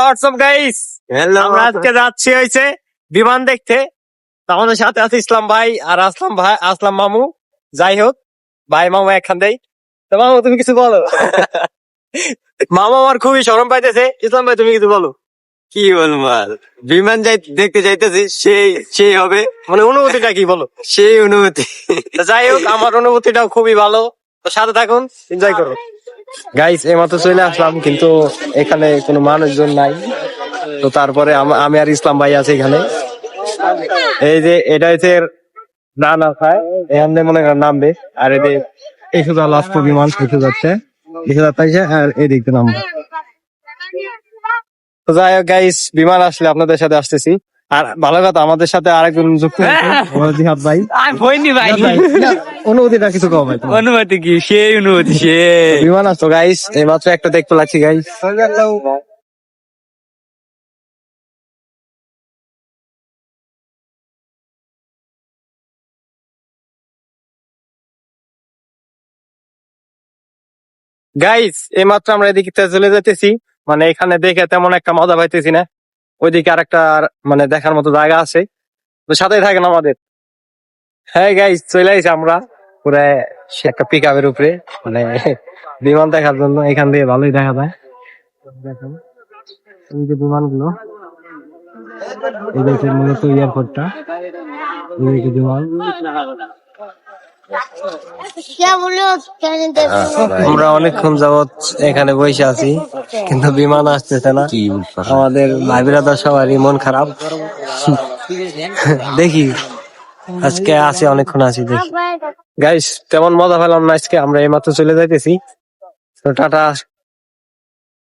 WhatsApp guys, আমরা আজকে যাচ্ছি হয়েছে বিমান দেখতে। তো আমাদের সাথে আছে ইসলাম ভাই আর আসলাম মামু। যাই হোক, ভাই মামু একখান দেই। তো মামু তুমি কিছু বলো। মামু আমার খুবই শরম পাইতেছে। ইসলাম ভাই তুমি কিছু বলো। কি বলবো আর, বিমান দেখতে যাইতেছি, সেই হবে মানে অনুভূতিটা কি বলো। সেই অনুভূতি। তো যাই হোক, আমার অনুভূতিটাও খুবই ভালো। তো সাথে থাকুন, এনজয় করো। গাইস এইমাত্র চলে আসলাম, কিন্তু এখানে কোনো মানুষজন নাই। তো তারপরে আমি আর ইসলাম ভাই আছে এখানে। এই যে এটা হচ্ছে না খায়, এখান থেকে মনে করেন নামবে। আর এই শুধু লাস্ট বিমান এসে যাচ্ছে, আর এদিক দিয়ে নামবে। তো যাই হোক গাইস, বিমান আসলে আপনাদের সাথে আসতেছি। আর ভালো কথা, আমাদের সাথে আরেকজন যুক্ত জিহাদ ভাই। অনুভূতিটা কিছু কম ভাই। অনুভূতি কি, সেই অনুভূতি সেই। বিমান আসতো গাইস, এইমাত্র একটা দেখতে লাগছি গাইস। গাইস এইমাত্র আমরা এদিকে চলে যেতেছি। মানে এখানে দেখে তেমন একটা মজা পাইতেছি না। ওইদিকে আরেকটা মানে দেখার মতো জায়গা আছে। তো সাথেই থাকেন আমাদের। হ্যাঁ গাইস, চলে আসি আমরা পুরো একটা পিক আপের উপরে, মানে বিমান দেখার জন্য। এখান দিয়ে ভালোই দেখা যায়। দেখেন এই যে বিমানগুলো, এই যে মূলত এয়ারপোর্টটা, এই বিমান। আমরা অনেকক্ষণ যাবত এখানে বসে আছি, কিন্তু বিমান আসতেছে না। আমাদের ভাই ব্রাদার সবারই মন খারাপ। দেখি আজকে আছি, অনেকক্ষণ আছি, দেখি। গাইস তেমন মজা পেলাম না আজকে, আমরা এইমাত্র চলে যাইতেছি। তো টাটা,